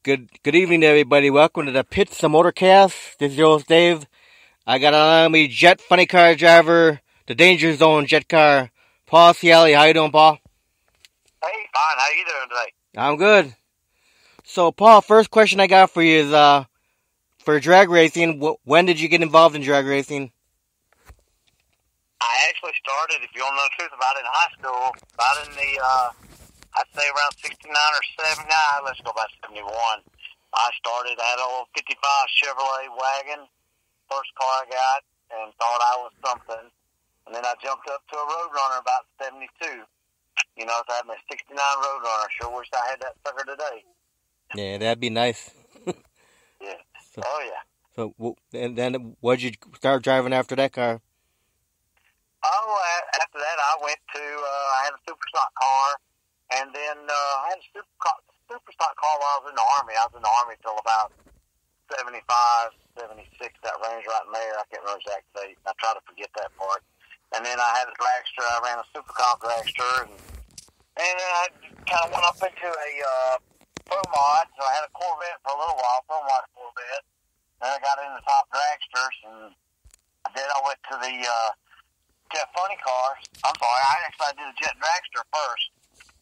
Good evening, everybody. Welcome to the Pits the Motorcast. This is your host, Dave. I got on me Jet Funny Car driver, the Danger Zone Jet Car, Paul Sieli. How you doing, Paul? Hey, fine. How you doing today? I'm good. So, Paul, first question I got for you is for drag racing. When did you get involved in drag racing? I actually started, if you want to know the truth about it, in high school, about in the, I'd say around 69 or 79. Let's go back to 71. I started, I had a little 55 Chevrolet wagon, first car I got, and thought I was something. And then I jumped up to a Roadrunner about 72. You know, so I had my 69 Roadrunner. Sure wish I had that sucker today. Yeah, that'd be nice. Yeah. Yeah. So, and then what did you start driving after that car? Oh, after that, I went to, I had a super stock car, and then I had a super stock car while I was in the Army. I was in the Army till about 75, 76, that range right in there. I can't remember the exact date. I try to forget that part. And then I had a dragster. I ran a super comp dragster, and then I kind of went up into a pro mod, so I had a Corvette for a little while, pro mod Corvette. Then I got into top dragsters, and then I went to the Jet Funny Cars. I'm sorry, I did a Jet Dragster first.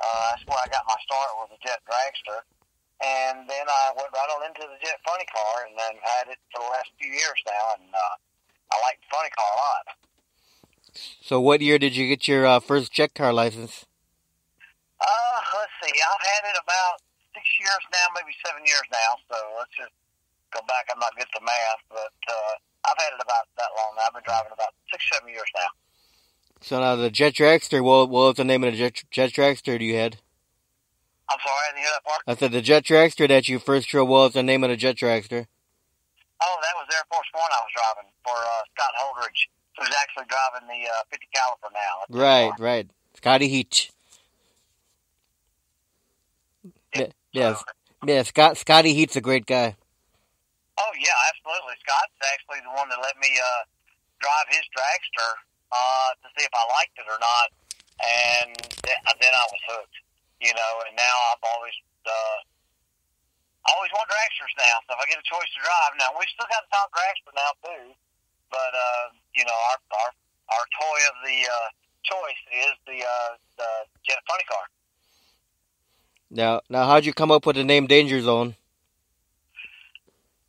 That's where I got my start, was a Jet Dragster. And then I went right on into the Jet Funny Car, and then had it for the last few years now, and I like the Funny Car a lot. So what year did you get your first jet car license? Let's see, I've had it about 6 years now, maybe 7 years now, so let's just go back. I'm not good at the math, but I've had it about that long now. I've been driving about 6, 7 years now. So now the Jet Dragster, what was the name of the Jet Dragster you had? I'm sorry, I didn't hear that part. I said the Jet Dragster that you first drove, what was the name of the Jet Dragster? Oh, that was Air Force One I was driving for Scott Holdridge, who's actually driving the 50 caliber now. Right. Scotty Heat. Yeah, Scotty Heat's a great guy. Oh, yeah, absolutely. Scott's actually the one that let me drive his dragster to see if I liked it or not, and then I was hooked, you know, and now I've always want dragsters now, so if I get a choice to drive, now we still got a top dragster now too, but, you know, our toy of the choice is the Jet Funny Car. Now, how'd you come up with the name Danger Zone?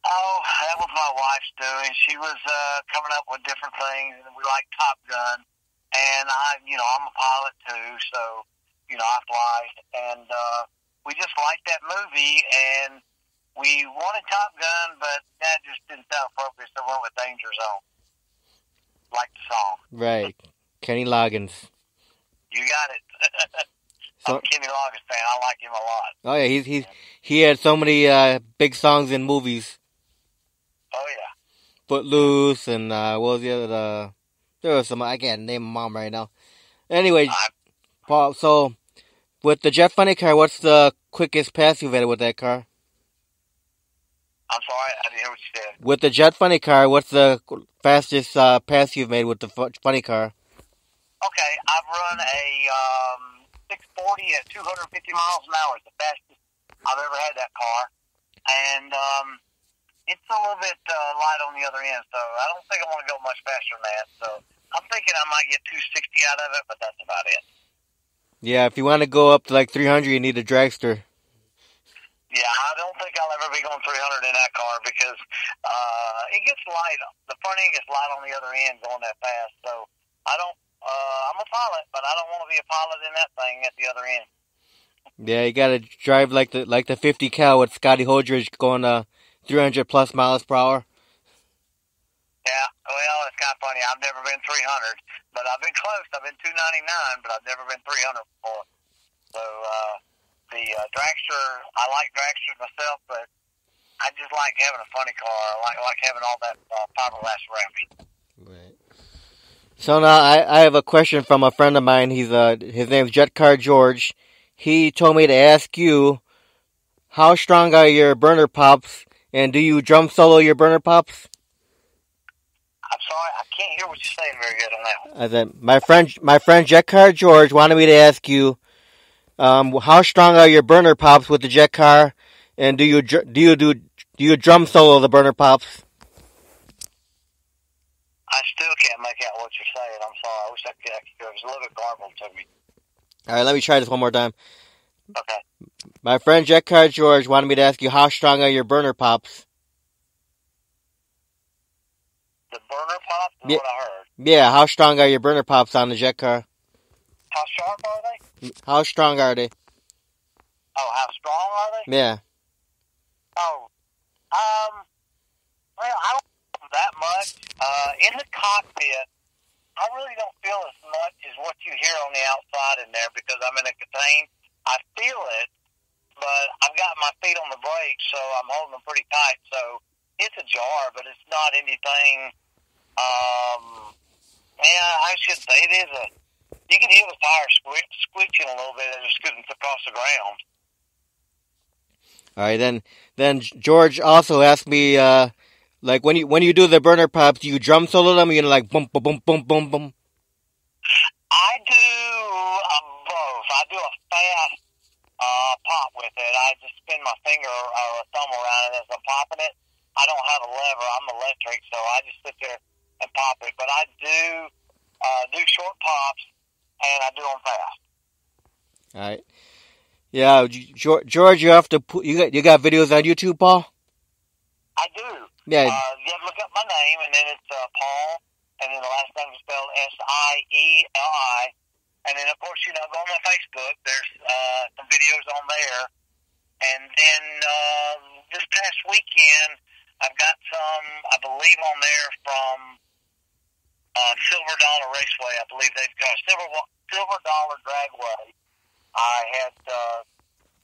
Oh, that was my wife's doing. She was coming up with different things, and we like Top Gun. And I'm a pilot too, so, you know, I fly. And we just liked that movie, and we wanted Top Gun, but that just didn't sound appropriate, so we went with Danger Zone. Like the song. Right. Kenny Loggins. You got it. I'm a Kenny Loggins fan. I like him a lot. Oh, yeah, he had so many big songs in movies. Oh, yeah. Footloose and what was the other? There was some, I can't name them all right now. Anyway, Paul, so with the Jet Funny Car, what's the quickest pass you've had with that car? I'm sorry, I didn't hear what you said. With the Jet Funny Car, what's the fastest pass you've made with the Funny Car? Okay, I've run a 640 at 250 miles an hour. It's the fastest I've ever had that car. And it's a little bit light on the other end, so I don't think I want to go much faster than that. So I'm thinking I might get 260 out of it, but that's about it. Yeah, if you want to go up to like 300, you need a dragster. Yeah, I don't think I'll ever be going 300 in that car because it gets light. The front end gets light on the other end going that fast. So I'm a pilot, but I don't want to be a pilot in that thing at the other end. Yeah, you got to drive like the 50 cal with Scotty Holdridge going 300 plus miles per hour. Yeah, well, it's kind of funny. I've never been 300, but I've been close. I've been 299, but I've never been 300 before. So the dragster, I like dragsters myself, but I just like having a funny car. I like having all that fiberglass around me. Right. So now I have a question from a friend of mine. His name's Jet Car George. He told me to ask you, how strong are your burner pops, and do you drum solo your burner pops? I'm sorry, I can't hear what you're saying very good on that one. I said, my friend Jet Car George wanted me to ask you, how strong are your burner pops with the Jet Car, And do you drum solo the burner pops? I still can't make out what you're saying. I'm sorry. I wish I could. It was a little bit garbled to me. All right, let me try this one more time. Okay. My friend Jet Car George wanted me to ask you how strong are your burner pops? The burner pops is Yeah, what I heard. yeah. How strong are your burner pops on the Jet Car? How sharp are they? How strong are they? Oh, how strong are they? Yeah. Oh, well, I don't feel that much. In the cockpit, I really don't feel as much as what you hear on the outside in there because I'm in a contained. I feel it, but I've got my feet on the brakes, so I'm holding them pretty tight. So it's a jar, but it's not anything. Yeah, I should say it is a. You can hear the tire squeaking a little bit as it's scooting across the ground. All right, then George also asked me, like when you do the burner pops, do you drum solo them? You know, like boom, boom, boom, boom, boom, boom. I do both. I do a fast pop with it. I just spin my finger or a thumb around it as I'm popping it. I don't have a lever. I'm electric, so I just sit there and pop it. But I do short pops, and I do them fast. All right. Yeah, George, you have to put, you got videos on YouTube, Paul? I do. Yeah. You have to look up my name, and then it's Paul, and then the last name is spelled Sieli. And then, of course, go on my Facebook. There's some videos on there. And then this past weekend, I've got some, I believe, on there from Silver Dollar Raceway. I believe they've got Silver Dollar Dragway. I had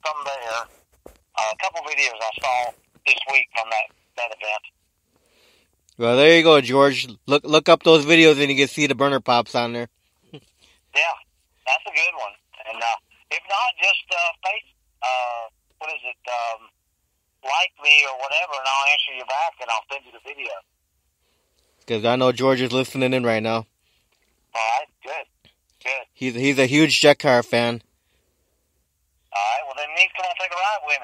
some there. A couple videos I saw this week from that event. Well, there you go, George. Look up those videos and you can see the burner pops on there. Yeah, that's a good one. And if not, just like me or whatever, and I'll answer you back and I'll send you the video. Because I know George is listening in right now. All right, good. He's a huge Jet Car fan. All right, well then you need to come on take a ride with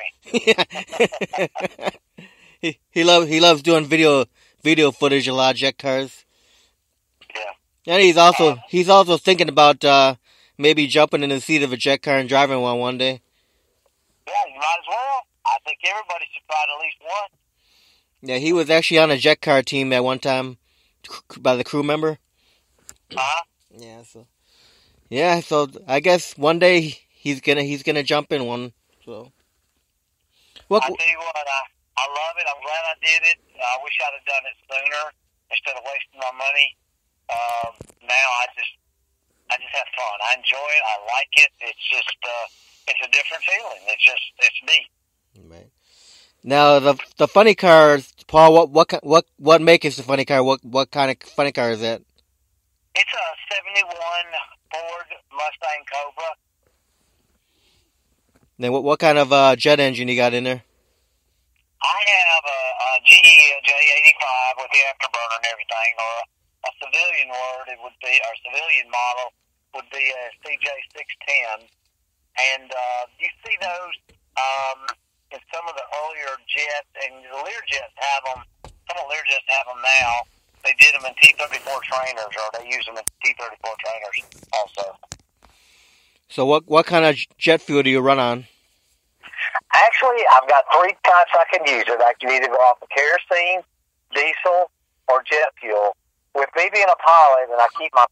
me. he loves doing video footage, a lot of Jet Cars. Yeah. And he's also thinking about maybe jumping in the seat of a Jet Car and driving one day. Yeah, you might as well. I think everybody should try it at least once. Yeah, he was actually on a Jet Car team at one time by the crew member. Uh-huh. Yeah, so I guess one day he's gonna jump in one. So I tell you what, I love it. I'm glad I did it. I wish I'd have done it sooner instead of wasting my money. Now I just have fun. I enjoy it. I like it. It's just it's a different feeling. It's neat. Right. Now the funny cars, Paul. What make is the funny car? What kind of funny car is that? It's a '71 Ford Mustang Cobra. Then what kind of jet engine you got in there? I have a GE J85 with the afterburner and everything, or a civilian civilian model would be a CJ610. And you see those in some of the earlier jets, and the Learjets have them. Some of the Learjets have them now. They did them in T-34 trainers, or they use them in T-34 trainers also. So what kind of jet fuel do you run on? Actually, I've got three types I can use it. I can either go off of kerosene, diesel, or jet fuel. With me being a pilot, and I keep my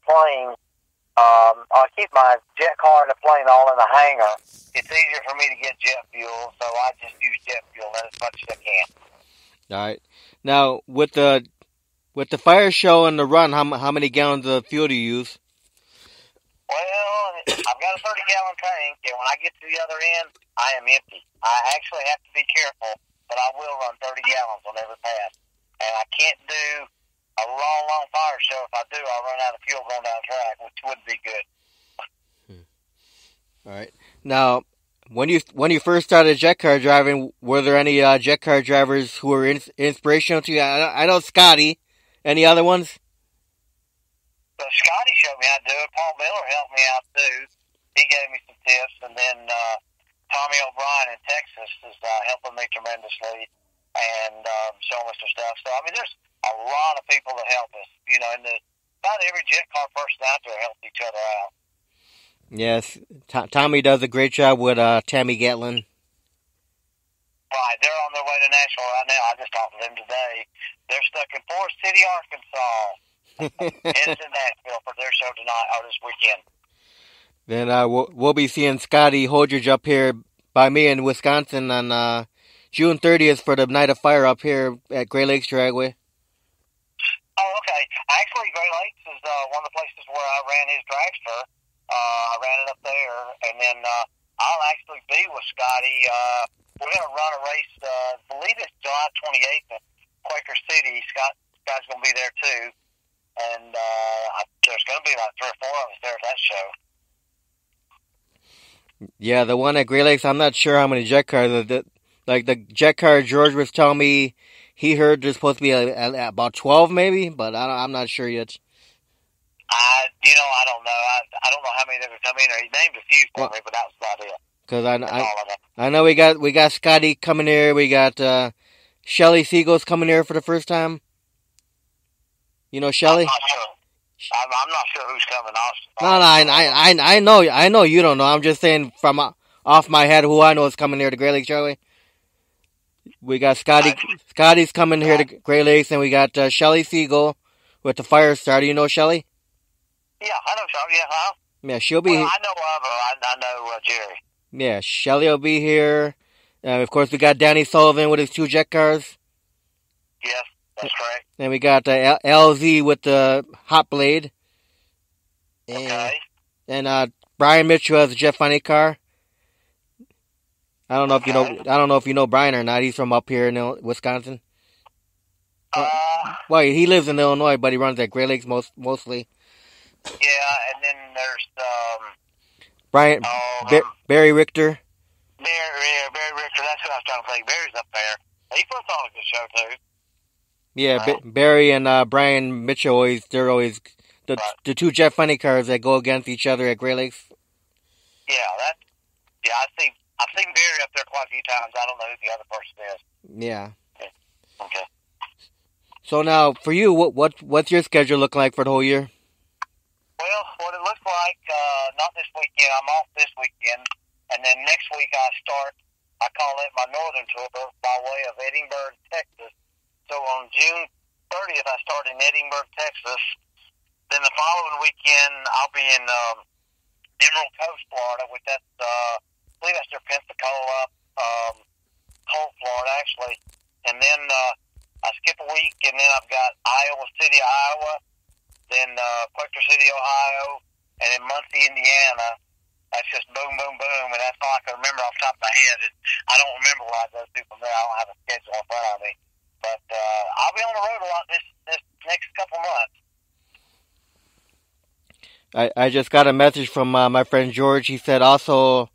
jet car and the plane all in a hangar, it's easier for me to get jet fuel, so I just use jet fuel as much as I can. All right. Now, with the fire show and the run, how many gallons of fuel do you use? Well, I've got a 30-gallon tank, and when I get to the other end, I am empty. I actually have to be careful, but I will run 30 gallons on every pass. And I can't do a long fire show. If I do, I'll run out of fuel going down the track, which would be good. All right. Now, when you first started jet car driving, were there any jet car drivers who were inspirational to you? I know Scotty. Any other ones? So Scotty showed me how to do it. Paul Miller helped me out too. He gave me some tips, and then Tommy O'Brien in Texas is helping me tremendously and showing us some stuff. So, I mean, there's a lot of people that help us, you know, and about every jet car person out there helps each other out. Yes, Tommy does a great job with Tammy Gatlin. Right, they're on their way to Nashville right now. I just talked to them today. They're stuck in Forest City, Arkansas. Headed to Nashville for their show tonight or this weekend. Then we'll be seeing Scotty Holdridge up here by me in Wisconsin on June 30th for the Night of Fire up here at Great Lakes Dragway. Oh, okay. Actually, Great Lakes is one of the places where I ran his dragster. I ran it up there, and then I'll actually be with Scotty. We're going to run a race, I believe it's July 28th in Quaker City. Scott's going to be there too. And there's going to be like 3 or 4 of us there at that show. Yeah, the one at Great Lakes, I'm not sure how many jet cars. Like the jet car George was telling me, he heard there's supposed to be about 12 maybe, but I'm not sure yet. I don't know. I don't know how many that would come in there. He named a few for me, but that was about it. Because I know we got Scotty coming here. We got Shelly Siegel's coming here for the first time. You know Shelly? I'm not sure. I'm not sure who's coming. I know you don't know. I'm just saying from off my head who I know is coming here to Great Lakes Dragway. We got Scotty. Scotty's coming here to Great Lakes, and we got Shelly Siegel with the Fire Starter. You know Shelly? Yeah, I know Shelly. Yeah, huh? Yeah, she'll be. Well, I know of her. I know Jerry. Yeah, Shelly will be here. Of course, we got Danny Sullivan with his 2 jet cars. Yes, that's correct. And we got LZ with the Hot Blade. Okay. And Brian Mitchell has a Jet Funny car. I don't know if you know. I don't know if you know Brian or not. He's from up here in Wisconsin. Well, he lives in Illinois, but he runs at Great Lakes mostly. Yeah, and then there's Brian Barry Richter. Barry Richter. That's what I was trying to think. Barry's up there. He puts on a good show too. Yeah, Barry and Brian Mitchell they're always the 2 Jet Funny cars that go against each other at Great Lakes. Yeah, I've seen Barry up there quite a few times. I don't know who the other person is. Yeah. Okay. So now, for you, what's your schedule look like for the whole year? Well, what it looks like, not this weekend. I'm off this weekend, and then next week I call it my Northern Tour by way of Edinburgh, Texas. So on June 30th, I start in Edinburgh, Texas. Then the following weekend, I'll be in Emerald Coast, Florida, with I believe that's near Pensacola, Cold, Florida, actually. And then I skip a week, and then I've got Iowa City, Iowa, then Quaker City, Ohio, and then Muncie, Indiana. That's just boom, boom, boom, and that's all I can remember off the top of my head. I don't remember what I go through from there. I don't have a schedule in front of me. But I'll be on the road a lot this next couple months. I just got a message from my friend George. He said also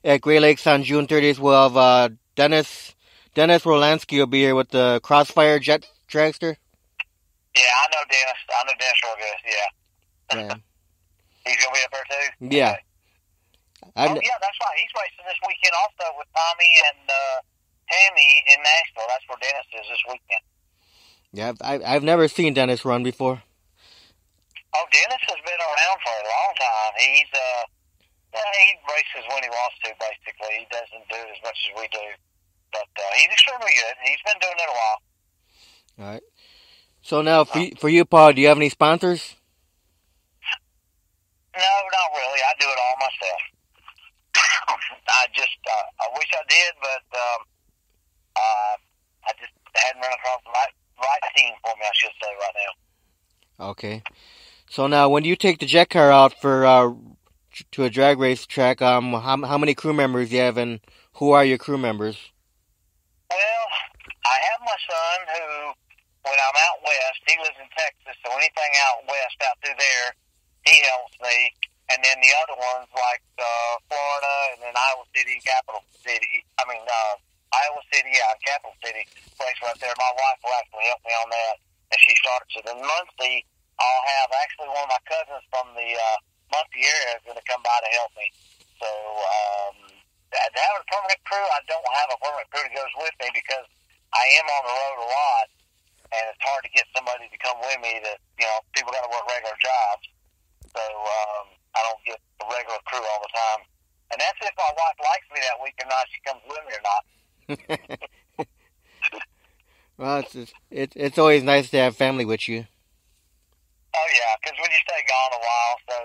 at Great Lakes on June 30th we'll have Dennis Rolansky will be here with the Crossfire Jet Dragster. Yeah, I know Dennis. I know Dennis real good. Yeah. He's gonna be up there too. Yeah. Okay. Yeah, that's right. He's racing this weekend also with Tommy and Tammy in Nashville. That's where Dennis is this weekend. Yeah, I've never seen Dennis run before. Oh, Dennis has been around for a long time. He races when he wants to, basically. He doesn't do it as much as we do. But he's extremely good. He's been doing it a while. All right. So now, for you, Paul, do you have any sponsors? No, not really. I do it all myself. I wish I did, but I just hadn't run across the right team for me, I should say, right now. Okay. So now, when you take the jet car out for to a drag race track, how many crew members do you have, and who are your crew members? Well, I have my son who, when I'm out west, he lives in Texas, so anything out west, out through there, he helps me. And then the other ones, like Florida, and then Iowa City and Capital City. Iowa City, yeah, Capital City place right there. My wife will actually help me on that if she starts it. In Muncie, I'll have actually one of my cousins from the Muncie area is going to come by to help me. So having a permanent crew, I don't have a permanent crew that goes with me because I am on the road a lot, and it's hard to get somebody to come with me. That people got to work regular jobs, so I don't get the regular crew all the time. And that's if my wife likes me that week or not. She comes with me or not. Well, it's always nice to have family with you. Oh yeah, because when you stay gone a while, so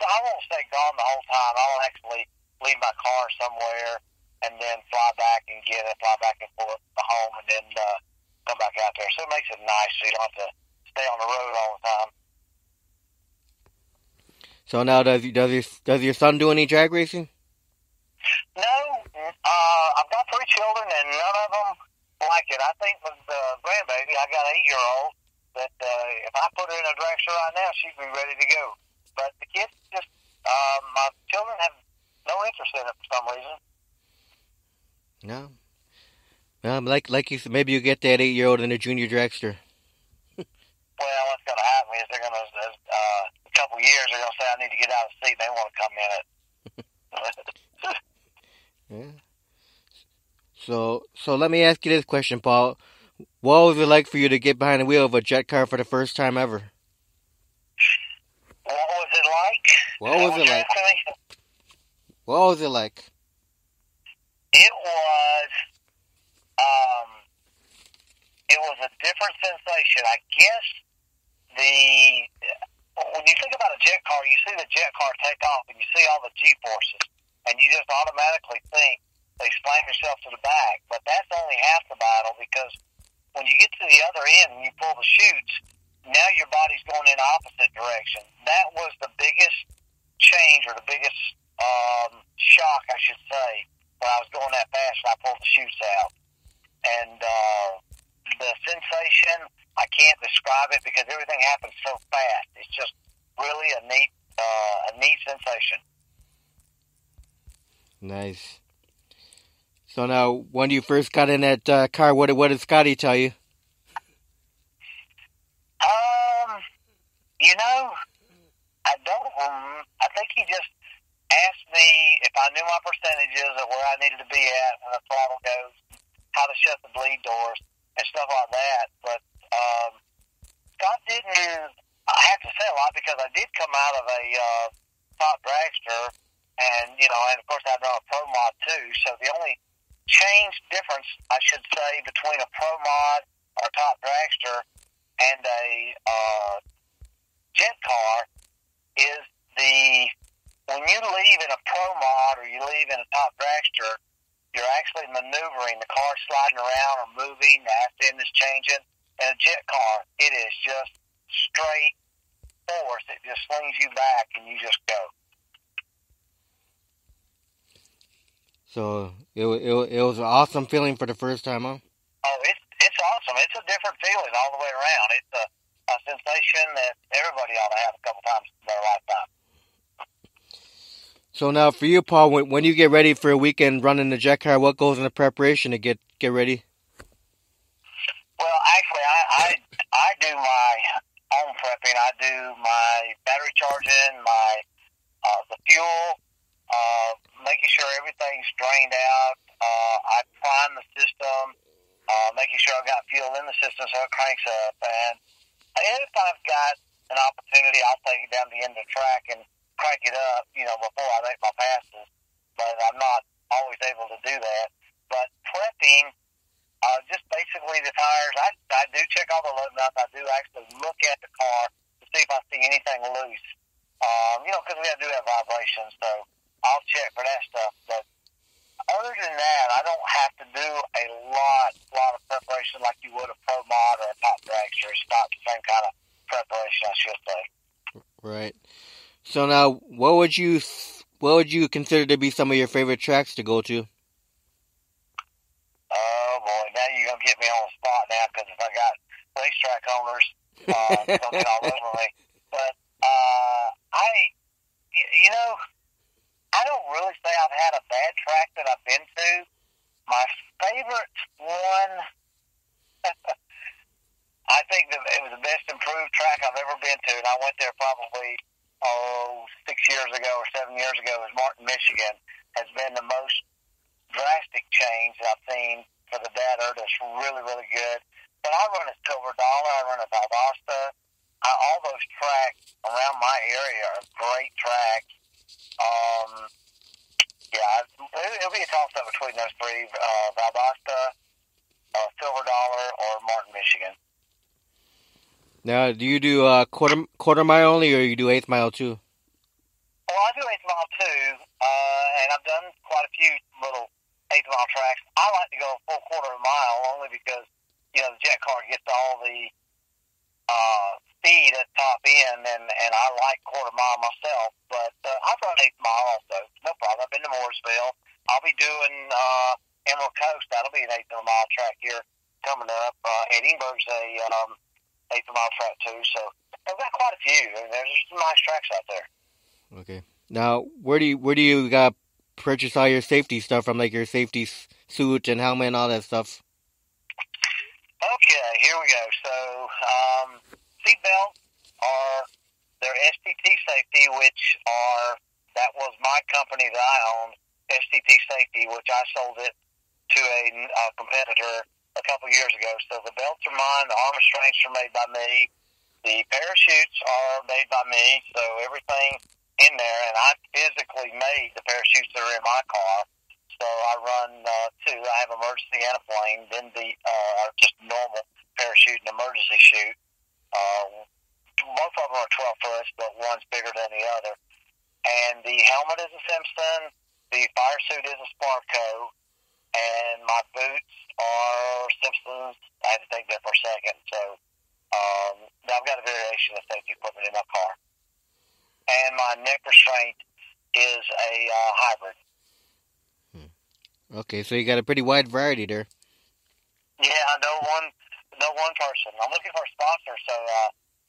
I won't stay gone the whole time. I'll actually leave my car somewhere and then fly back and get it, fly back and forth to home, and then come back out there. So it makes it nice, so you don't have to stay on the road all the time. So now, does your son do any drag racing? No, I've got 3 children, and none of them like it. I think with the grandbaby, I got an 8-year-old that if I put her in a drag show right now, she'd be ready to go. But the kids just, my children have no interest in it for some reason. No. Like you said, maybe you get that 8-year-old in a junior dragster. Well, what's going to happen is they're going to, a couple years, they're going to say, I need to get out of the seat, and they want to come in it. Yeah. So let me ask you this question, Paul. What was it like for you to get behind the wheel of a jet car for the first time ever? What was it like? What was it like? What was it like? It was a different sensation. I guess when you think about a jet car, you see the jet car take off and you see all the G-forces, and you just automatically think they slam yourself to the back. But that's only half the battle, because when you get to the other end and you pull the chutes, now your body's going in the opposite direction. That was the biggest change, or the biggest shock, I should say, when I was going that fast and I pulled the chutes out. And the sensation, I can't describe it because everything happens so fast. It's just really a neat sensation. Nice. So now, when you first got in that car, what did Scotty tell you? I don't. I think he just asked me if I knew my percentages of where I needed to be at when the throttle goes, how to shut the bleed doors, and stuff like that. But Scott didn't. I have to say a lot because I did come out of a top dragster, and and of course I've done a pro mod too. So the only difference, I should say, between a pro mod or top dragster and a jet car is when you leave in a pro mod or you leave in a top dragster, you're actually maneuvering. The car sliding around or moving, the aft end is changing. In a jet car, it is just straight force. It just slings you back and you just go. So it was an awesome feeling for the first time, huh? Oh, it's awesome. It's a different feeling all the way around. It's a sensation that everybody ought to have a couple times in their lifetime. So now for you, Paul, when you get ready for a weekend running the jet car, what goes into preparation to get ready? Well, actually, I do my own prepping. I do my battery charging, the fuel, making sure everything's drained out. I prime the system, making sure I've got fuel in the system so it cranks up. And if I've got an opportunity, I'll take it down to the end of the track and crank it up, before I make my passes. But I'm not always able to do that. But prepping, just basically the tires. I do check all the load nuts. I do actually look at the car to see if I see anything loose. Because we do have vibrations, so I'll check for that stuff. But other than that, I don't have to do a lot of preparation like you would a pro mod or a top dragster. It's not the same kind of preparation, I should say. Right. So now, what would you consider to be some of your favorite tracks to go to? Oh boy, now you're gonna get me on the spot now, because if I got racetrack owners, they're gonna get all over me. But I don't really say I've had a bad track that I've been to. My favorite one, I think that it was the best improved track I've ever been to, and I went there probably 6 years ago or 7 years ago. It was Martin, Michigan. has been the most drastic change I've seen for the data. That's really, really good. But I run a Silver Dollar. I run a Valdosta. All those tracks around my area are great tracks. Yeah, it'll be a toss-up between those three, Valdosta, Silver Dollar, or Martin, Michigan. Now, do you do quarter mile only, or you do eighth mile too? Well, I do eighth mile too, and I've done quite a few little eighth mile tracks. I like to go a full quarter of a mile only because, the jet car gets all the speed at top end, and I like quarter mile myself. But I've run eighth mile also, no problem. I've been to Mooresville. I'll be doing Emerald Coast. That'll be an eighth mile track here coming up. Edinburgh's a eighth mile track too. So I've got quite a few. There's some nice tracks out there. Okay. Now, where do you purchase all your safety stuff from, like your safety suit and helmet and all that stuff? Okay, here we go. So, seatbelts are their STT Safety, that was my company that I owned, STT Safety, which I sold it to a competitor a couple years ago. So the belts are mine, the arm restraints are made by me, the parachutes are made by me, so everything in there, and I physically made the parachutes that are in my car. So I run two. I have emergency and a plane, then just normal parachute and emergency chute. Both of them are 12 foot, but one's bigger than the other. And the helmet is a Simpson, the fire suit is a Sparco, and my boots are Simpsons. I had to think that for a second. So I've got a variation of safety equipment in my car. And my neck restraint is a hybrid. Okay, so you got a pretty wide variety there. Yeah, no one person. I'm looking for a sponsor, so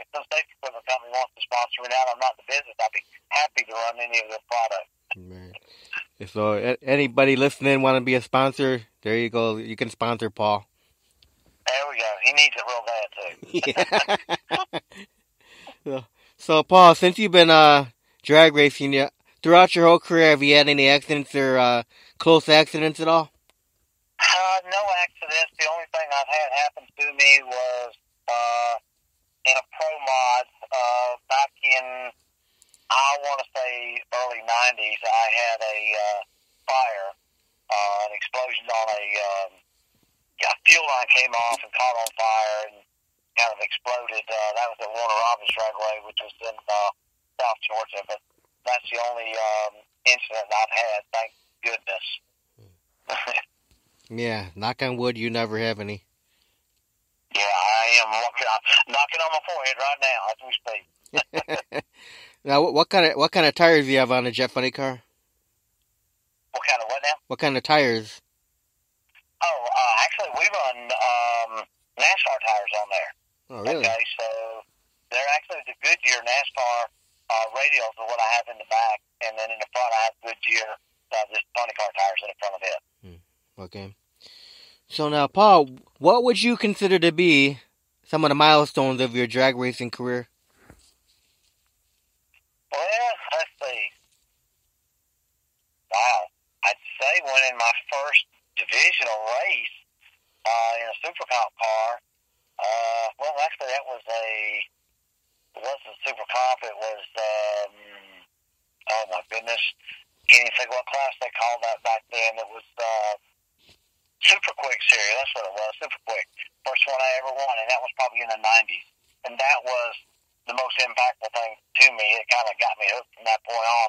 if some safety equipment company wants to sponsor me out, I'm not in the business. I'd be happy to run any of their products. Right. So anybody listening want to be a sponsor, there you go. You can sponsor Paul. There we go. He needs it real bad, too. Yeah. So, Paul, since you've been drag racing, throughout your whole career, have you had any accidents or close accidents at all? No accidents. The only thing I've had happen to me was in a pro mod back in, I want to say, early 90s. I had a fire, an explosion on a fuel line came off and caught on fire and kind of exploded. That was at Warner Robins Dragway, which was in South Georgia. But that's the only incident I've had, thank goodness. Yeah, knock on wood, you never have any. Yeah, I am knocking on my forehead right now as we speak. Now, what kind of tires do you have on a Jet Funny car? What kind of what now? What kind of tires? Oh, actually, we run NASCAR tires on there. Oh, really? Okay, so they're actually the Goodyear NASCAR radials are what I have in the back, and then in the front I have Goodyear, just funny car tires in the front of it. Okay. So now, Paul, what would you consider to be some of the milestones of your drag racing career? Well, let's see. Wow. I'd say winning my first divisional race in a Super Comp car. Well, actually, it wasn't Super Comp. It was, oh my goodness. Can't even think what class they called that back then. It was Super Quick Series. That's what it was, Super Quick. First one I ever won, and that was probably in the 90s. And that was the most impactful thing to me. It kind of got me hooked from that point on.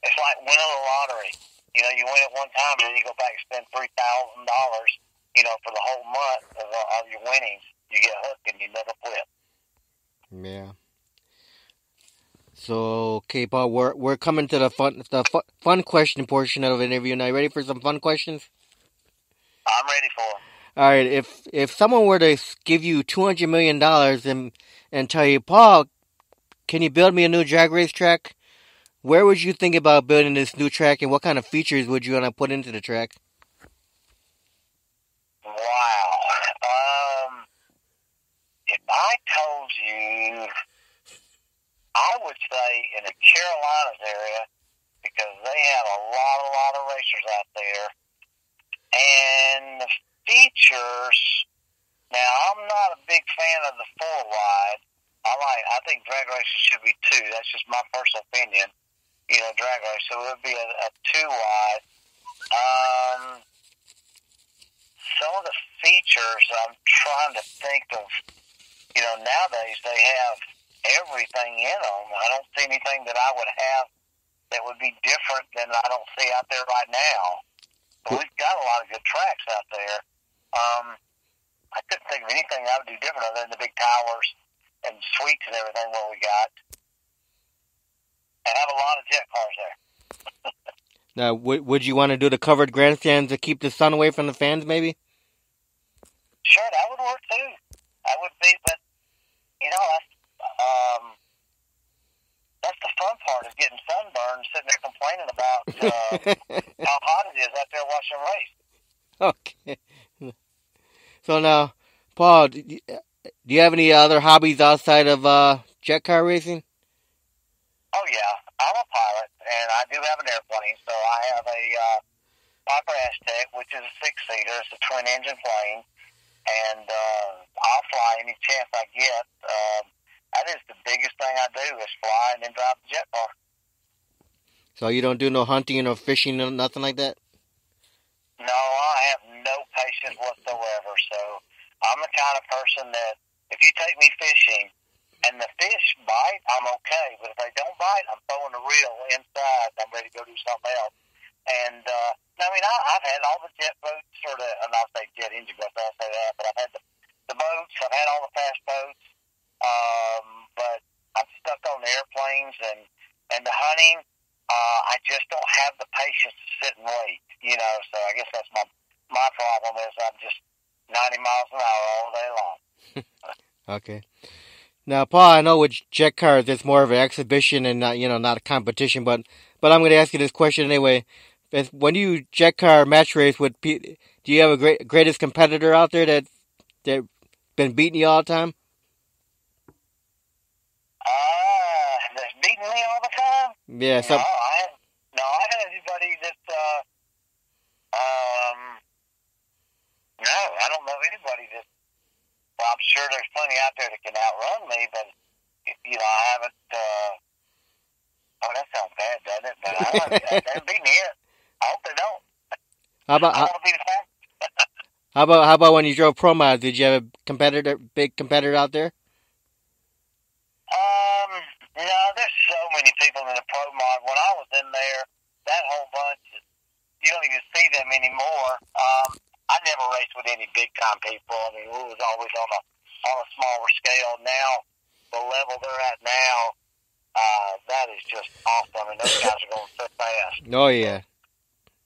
It's like winning the lottery. You win it one time, and then you go back and spend $3,000, for the whole month of your winnings. You get hooked, and you never quit. Yeah. So, okay, Paul, we're coming to the fun question portion of the interview. Now, you ready for some fun questions? I'm ready for it. All right. If someone were to give you $200 million and tell you, Paul, can you build me a new drag race track? Where would you think about building this new track, and what kind of features would you want to put into the track? Wow. If I told you, I would say in the Carolinas area, because they have a lot of racers out there. And the features, now I'm not a big fan of the 4-wide. I think drag races should be 2. That's just my personal opinion. Drag race. So it would be a 2-wide. Some of the features I'm trying to think of, nowadays they have everything in them. I don't see anything that I would have that would be different than I don't see out there right now. So we've got a lot of good tracks out there. I couldn't think of anything I would do different other than the big towers and suites and everything what we got. And have a lot of jet cars there. Now, would you want to do the covered grandstands to keep the sun away from the fans, maybe? Sure, that would work too. That would be, but that's the fun part is getting sunburned, sitting there complaining about how hot it is out there watching a race. Okay. So now, Paul, do you have any other hobbies outside of jet car racing? Oh yeah, I'm a pilot, and I do have an airplane. So I have a Piper Aztec, which is a 6-seater. It's a twin-engine plane, and I'll fly any chance I get. That is the biggest thing I do is fly and then drive the jet car. So you don't do no hunting or fishing or nothing like that? No, I have no patience whatsoever. So I'm the kind of person that if you take me fishing and the fish bite, I'm okay. But if they don't bite, I'm throwing the reel inside. I'm ready to go do something else. And I've had all the jet boats, and I'll say jet engine boats, I'll say that. But I've had the boats. I've had all the fast boats. But I'm stuck on the airplanes and the hunting. I just don't have the patience to sit and wait, so I guess that's my problem is I'm just 90 miles an hour all day long. Okay. Now, Paul, I know with jet cars, it's more of an exhibition and not a competition, but I'm going to ask you this question anyway. When you jet car match race, do you have a greatest competitor out there that been beating you all the time? That's beating me all the time? Yeah. I had anybody that, no, I don't know anybody that, well, I'm sure there's plenty out there that can outrun me, but, I haven't, that sounds bad, doesn't it? But they haven't beat me yet. I hope they don't. I want to be the fastest. How about when you drove Pro Mod? Did you have a big competitor out there? No, there's so many people in the Pro Mod. When I was in there, that whole bunch, you don't even see them anymore. I never raced with any big time people. I mean, we was always on a smaller scale. Now, the level they're at now, that is just awesome. I mean, those guys are going so fast. Oh yeah,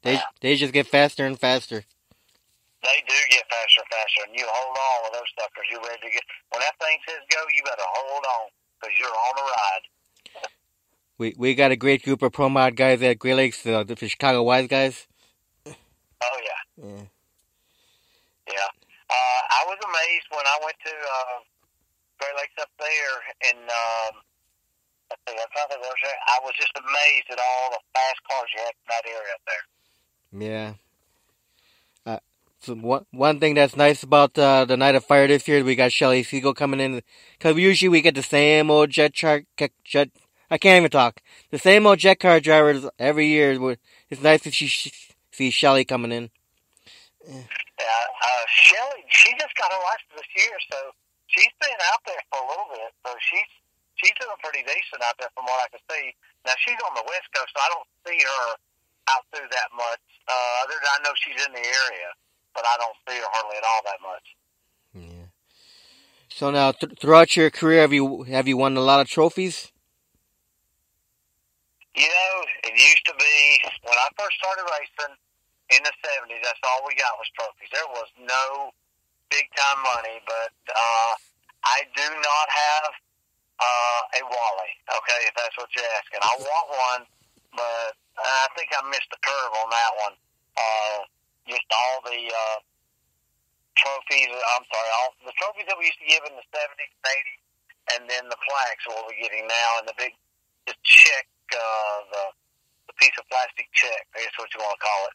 they just get faster and faster. They do get faster and faster, and you hold on with those suckers. You're ready to get. When that thing says go, you better hold on because you're on a ride. We got a great group of Pro Mod guys at Great Lakes, the Chicago Wise guys. Oh yeah. Yeah. I was amazed when I went to Great Lakes up there, and I was just amazed at all the fast cars you had in that area up there. Yeah. So one thing that's nice about the Night of Fire this year is we got Shelly Siegel coming in, because usually we get the same old jet. I can't even talk. The same old jet car drivers every year. It's nice to see Shelly coming in. Yeah, Shelly, she just got her license this year, so she's been out there for a little bit. So she's doing pretty decent out there from what I can see. Now she's on the West Coast, so I don't see her out through that much. Other than I know she's in the area, but I don't see her hardly at all that much. Yeah. So now, throughout your career, have you won a lot of trophies? It used to be when I first started racing in the 70s. That's all we got was trophies. There was no big time money, but I do not have a Wally. Okay, if that's what you're asking, I want one, but I think I missed the curve on that one. Just all the trophies. I'm sorry, all the trophies that we used to give in the 70s and 80s, and then the plaques what we're getting now, and the big check, the a piece of plastic check. I guess what you want to call it.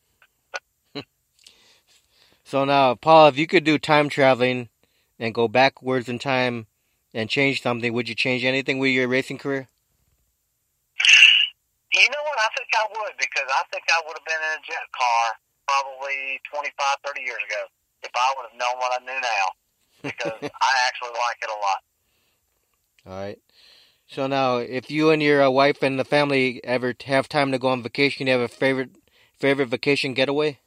So now, Paul, if you could do time traveling and go backwards in time and change something, would you change anything with your racing career? You know what? I think I would, because I think I would have been in a jet car probably 25, 30 years ago if I would have known what I knew now, because I actually like it a lot. All right. So now, if you and your wife and the family ever have time to go on vacation, you have a favorite vacation getaway?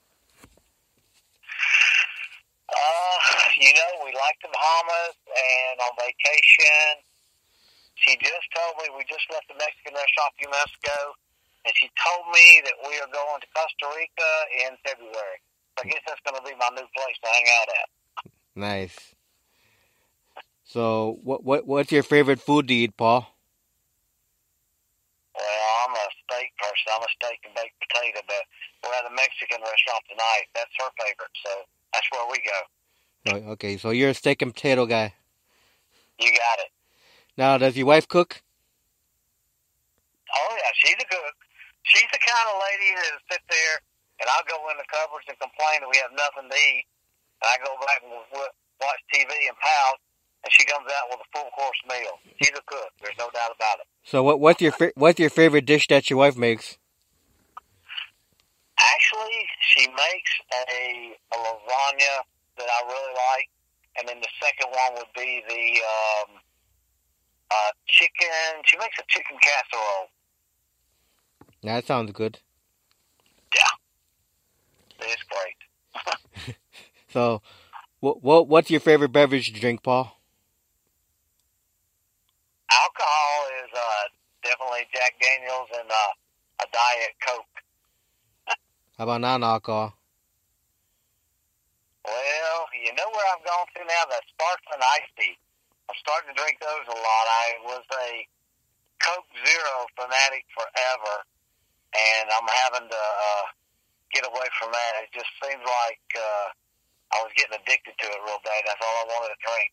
We like the Bahamas, and on vacation, she just told me, we just left the Mexican restaurant a few months ago, and she told me that we are going to Costa Rica in February. So I guess that's going to be my new place to hang out at. Nice. So, what's your favorite food to eat, Paul? Well, I'm a steak person. I'm a steak and baked potato, but we're at a Mexican restaurant tonight. That's her favorite, so that's where we go. Okay, so you're a steak and potato guy. You got it. Now, does your wife cook? Oh, yeah, she's a cook. She's the kind of lady that sit there, and I'll go in the cupboards and complain that we have nothing to eat, and I go back and watch TV and pout, and she comes out with a full-course meal. She's a cook. There's no doubt about it. So what's your favorite dish that your wife makes? Actually, she makes a lasagna that I really like, and then the second one would be the chicken. She makes a chicken casserole. That sounds good. Yeah, it's great. So, what's your favorite beverage to drink, Paul? Alcohol is definitely Jack Daniels and a Diet Coke. How about non-alcohol? Well, you know where I've gone to now? That sparkling iced tea. I'm starting to drink those a lot. I was a Coke Zero fanatic forever, and I'm having to get away from that. It just seems like I was getting addicted to it real bad. That's all I wanted to drink.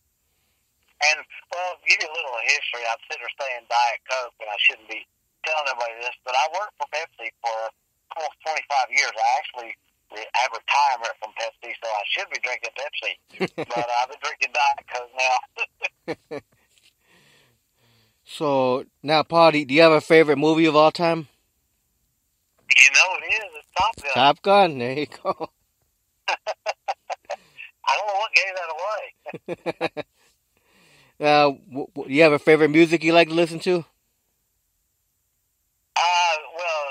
And, well, give you a little history. I'm sitting there saying Diet Coke, and I shouldn't be telling everybody this, but I worked for Pepsi for almost 25 years. I actually have retirement from Pepsi, so I should be drinking Pepsi. But I've been drinking Diet Coke now. So, now, Paul, do you have a favorite movie of all time? You know it is. It's Top Gun. Top Gun. There you go. I don't know what gave that away. Do you have a favorite music you like to listen to? Well,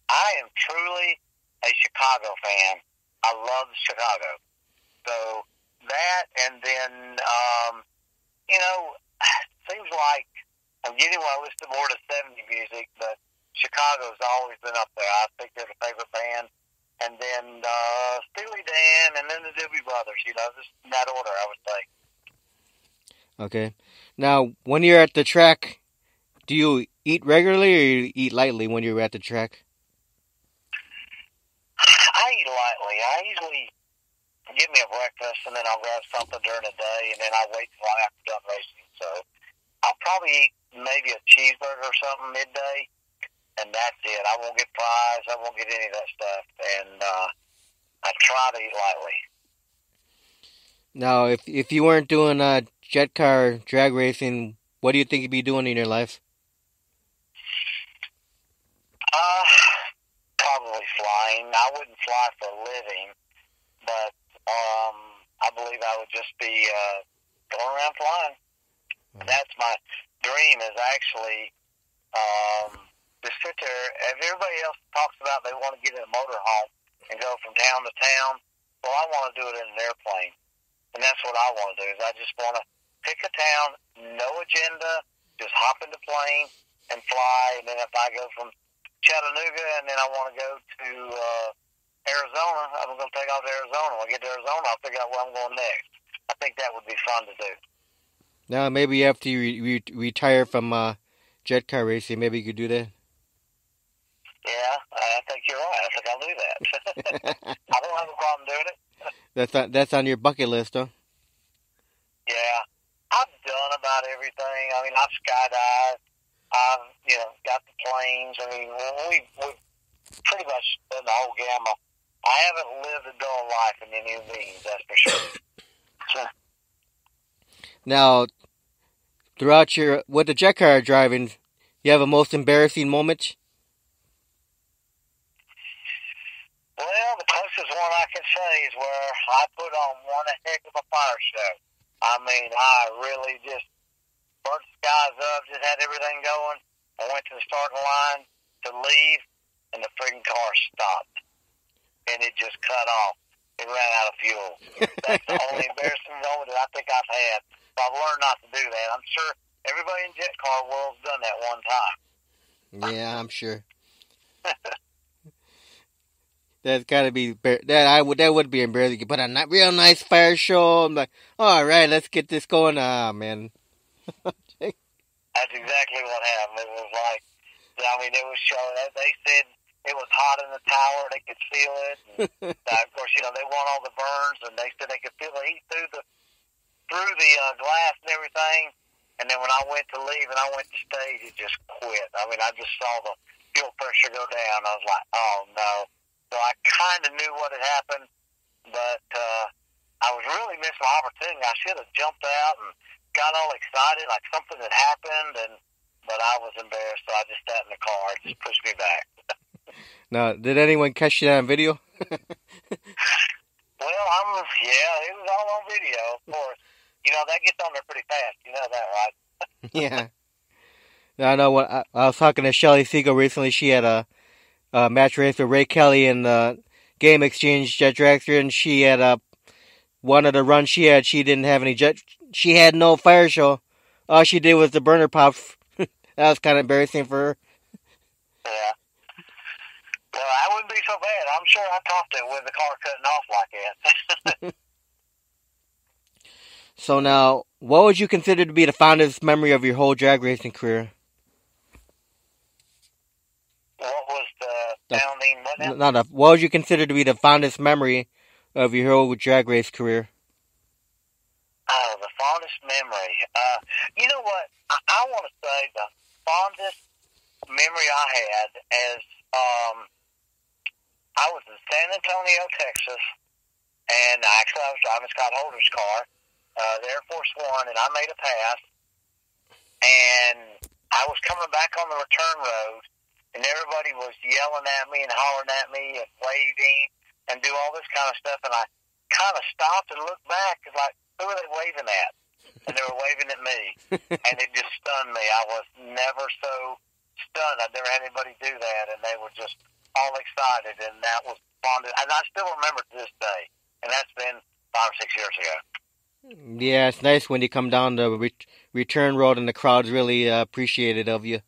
I am truly a Chicago fan. I love Chicago. So that, and then, seems like I'm getting when I listen to more to 70 music, but Chicago's always been up there. I think they're the favorite band. And then Steely Dan, and then the Doobie Brothers, just in that order, I would say. Okay. Now, when you're at the track, do you eat regularly or you eat lightly when you're at the track? I eat lightly. I usually give me a breakfast, and then I'll grab something during the day, and then I'll wait till I'm after done racing. So I'll probably eat maybe a cheeseburger or something midday, and that's it. I won't get fries. I won't get any of that stuff, and I try to eat lightly. Now, if you weren't doing jet car drag racing, what do you think you'd be doing in your life? Probably flying. I wouldn't fly for a living, but I believe I would just be going around flying. Mm-hmm. That's my dream, is actually to sit there. If everybody else talks about they want to get in a motorhome and go from town to town, well, I want to do it in an airplane. And that's what I want to do, is I just want to pick a town, no agenda, just hop in the plane and fly. And then if I go from Chattanooga and then I want to go to Arizona, I'm going to take off to Arizona. When I get to Arizona, I'll figure out where I'm going next. I think that would be fun to do. Now, maybe after you retire from jet car racing, maybe you could do that. Yeah, I think you're right. I think I'll do that. I don't have a problem doing it. That's on your bucket list, huh? Yeah. I've done about everything. I mean, I've skydived. I've, got the planes. I mean, we pretty much done the whole gamma. I haven't lived a dull life in any of these, that's for sure. Now, throughout with the jet car driving, you have a most embarrassing moment? Well, the closest one I can say is where I put on one heck of a fire show. I mean, I really just burnt the skies up, just had everything going. I went to the starting line to leave, and the friggin' car stopped. And it just cut off. It ran out of fuel. That's the only embarrassing moment that I think I've had. So I've learned not to do that. I'm sure everybody in jet car world's done that one time. Yeah, I'm sure. That's got to be that would be embarrassing. You put a real nice fire show. I'm like, all right, let's get this going. Ah, man. That's exactly what happened. It was like, I mean, it was showing. They said it was hot in the tower. They could feel it. And, of course, they want all the burns, and they said they could feel the heat through the glass and everything. And then when I went to leave and I went to stage, it just quit. I mean, I just saw the fuel pressure go down. I was like, oh no. So I kind of knew what had happened, but I was really missing my opportunity. I should have jumped out and got all excited like something had happened, but I was embarrassed, so I just sat in the car. It just pushed me back. Now, did anyone catch you on video? Well, it was all on video, of course. That gets on there pretty fast. You know that, right? Yeah. I know when I was talking to Shelly Siegel recently. She had a match race with Ray Kelly in the Game Exchange Jet Dragster, and she had one of the runs she had. She didn't have any jet. She had no fire show. All she did was the burner pops. That was kind of embarrassing for her. Yeah. Well, that wouldn't be so bad. I'm sure I topped it with the car cutting off like that. So now, what would you consider to be the fondest memory of your whole drag racing career? What was the founding? What would you consider to be the fondest memory of your whole drag race career? Oh, the fondest memory. You know what? I want to say the fondest memory I had as I was in San Antonio, Texas, and actually I was driving Scott Holder's car, the Air Force One, and I made a pass, and I was coming back on the return road, and everybody was yelling at me and hollering at me and waving and do all this kind of stuff, and I kind of stopped and looked back, cause like, who are they waving at? And they were waving at me, and it just stunned me. I was never so stunned. I'd never had anybody do that, and they were just all excited, and that was fun. And I still remember to this day, and that's been 5 or 6 years ago. Yeah, it's nice when you come down the return road and the crowd's really appreciative of you.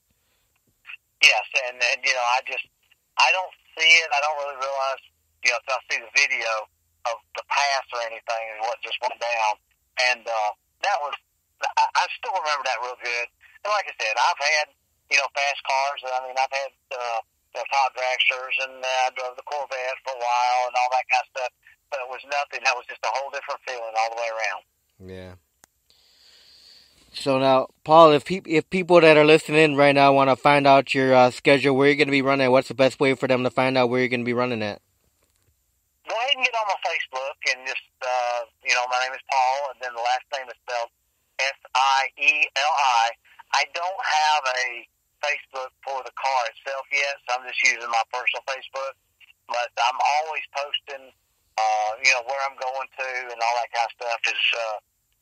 Yes, and I don't see it. I don't really realize, until I see the video of the pass or anything and what just went down. And that was, I still remember that real good. And like I said, I've had, fast cars. I mean, I've had top dragsters, and I drove the Corvette for a while and all that kind of stuff. But it was nothing. That was just a whole different feeling all the way around. Yeah. So now, Paul, if people that are listening right now want to find out your schedule, where you're going to be running, what's the best way for them to find out where you're going to be running at? Go ahead and get on my Facebook and just, my name is Paul, and then the last name is spelled Sieli. I don't have a Facebook for the car itself yet, so I'm just using my personal Facebook. But I'm always posting, where I'm going to and all that kind of stuff as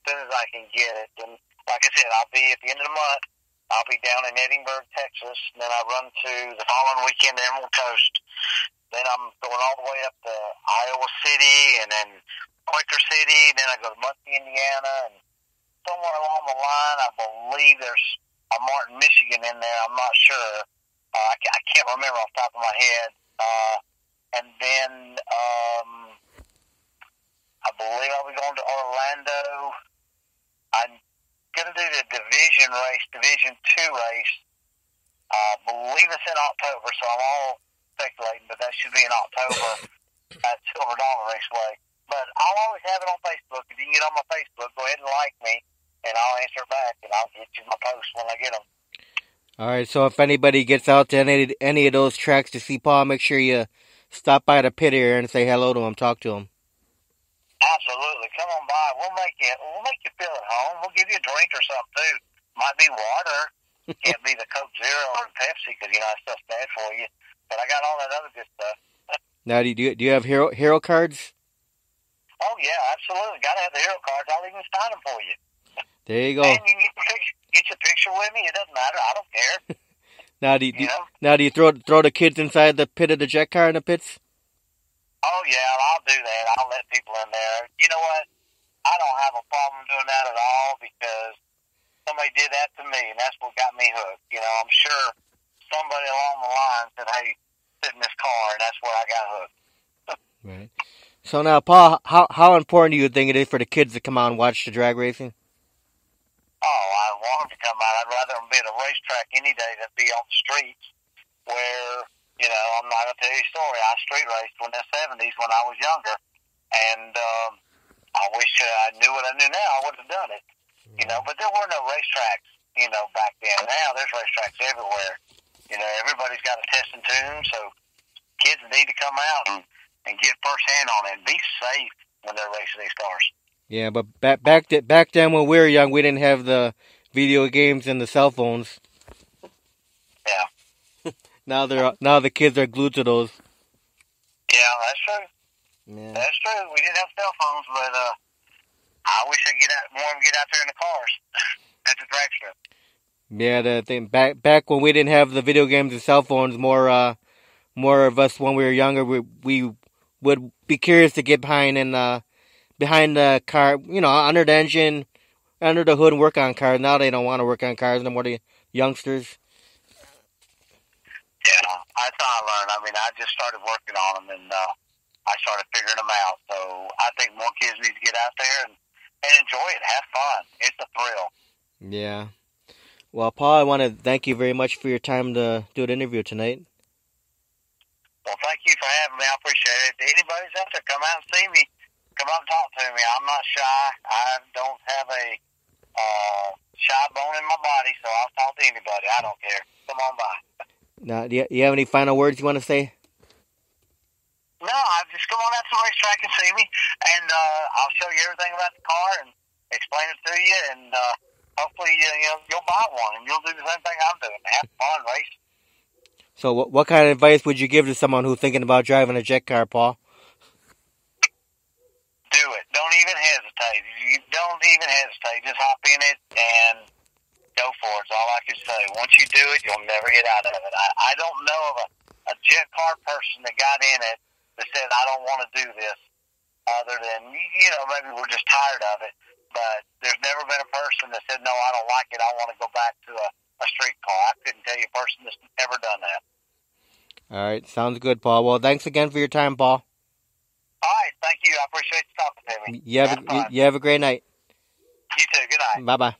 soon as I can get it. And like I said, I'll be at the end of the month. I'll be down in Edinburgh, Texas, and then I run to the following weekend to Emerald Coast. Then I'm going all the way up to Iowa City, and then Quaker City. Then I go to Muncie, Indiana, and somewhere along the line, I believe there's a Martin, Michigan in there. I'm not sure. I can't remember off the top of my head. And then I believe I'll be going to Orlando. I'm going to do the Division 2 race. I believe it's in October, so I'm all speculating, but that should be in October at Silver Dollar Raceway. But I'll always have it on Facebook. If you can get on my Facebook, go ahead and like me, and I'll answer back, and I'll get you my posts when I get them. All right, so if anybody gets out to any of those tracks to see Paul, make sure you stop by the pit area and say hello to him, talk to him. Absolutely. Come on by. We'll make you feel at home. We'll give you a drink or something too. Might be water. Can't be the Coke Zero or Pepsi because that stuff's bad for you. But I got all that other good stuff. Now, do you have hero cards? Oh yeah, absolutely. Got to have the hero cards. I'll even sign them for you. There you go. And you can get your picture with me. It doesn't matter. I don't care. Now, do you throw the kids inside the pit of the jet car in the pits? Oh yeah, I'll do that. I'll let people in there. You know what? I don't have a problem doing that at all because somebody did that to me, and that's what got me hooked. I'm sure somebody along the line said, "Hey, sit in this car," and that's where I got hooked. Right. So now, Paul, how important do you think it is for the kids to come out and watch the drag racing? Oh, I want them to come out. I'd rather them be at a racetrack any day than be on the streets where, I'm not going to tell you a story. I street raced in the 70s when I was younger, and I wish I knew what I knew now. I would have done it, but there were no racetracks, back then. Now there's racetracks everywhere. Everybody's got a test and tune, so kids need to come out and get first hand on it and be safe when they're racing these cars. Yeah, but back then when we were young, we didn't have the video games and the cell phones. Yeah. Now the kids are glued to those. Yeah, that's true. Yeah. That's true. We didn't have cell phones, but I wish I'd more of them get out there in the cars at the drag strip. Yeah, the thing back when we didn't have the video games and cell phones, more of us when we were younger, we would be curious to get behind the car, under the engine, under the hood, and work on cars. Now they don't want to work on cars no more. The youngsters. Yeah, that's how I learned. I just started working on them, and I started figuring them out. So I think more kids need to get out there and enjoy it, have fun. It's a thrill. Yeah. Well, Paul, I want to thank you very much for your time to do an interview tonight. Well, thank you for having me. I appreciate it. If anybody's out there, come out and see me. Come out and talk to me. I'm not shy. I don't have a shy bone in my body, so I'll talk to anybody. I don't care. Come on by. Now, do you have any final words you want to say? No, I just come on out to the racetrack and see me, and I'll show you everything about the car and explain it to you, and hopefully you'll buy one and you'll do the same thing I'm doing. Have fun racing. So, what kind of advice would you give to someone who's thinking about driving a jet car, Paul? Do it. Don't even hesitate. You don't even hesitate. Just hop in it and go for it. That's all I can say. Once you do it, you'll never get out of it. I don't know of a jet car person that got in it that said, I don't want to do this, other than, maybe we're just tired of it. But there's never been a person that said, no, I don't like it. I want to go back to a street car. I couldn't tell you a person that's ever done that. All right. Sounds good, Paul. Well, thanks again for your time, Paul. All right. Thank you. I appreciate you talking to me. You have a great night. You too. Good night. Bye-bye.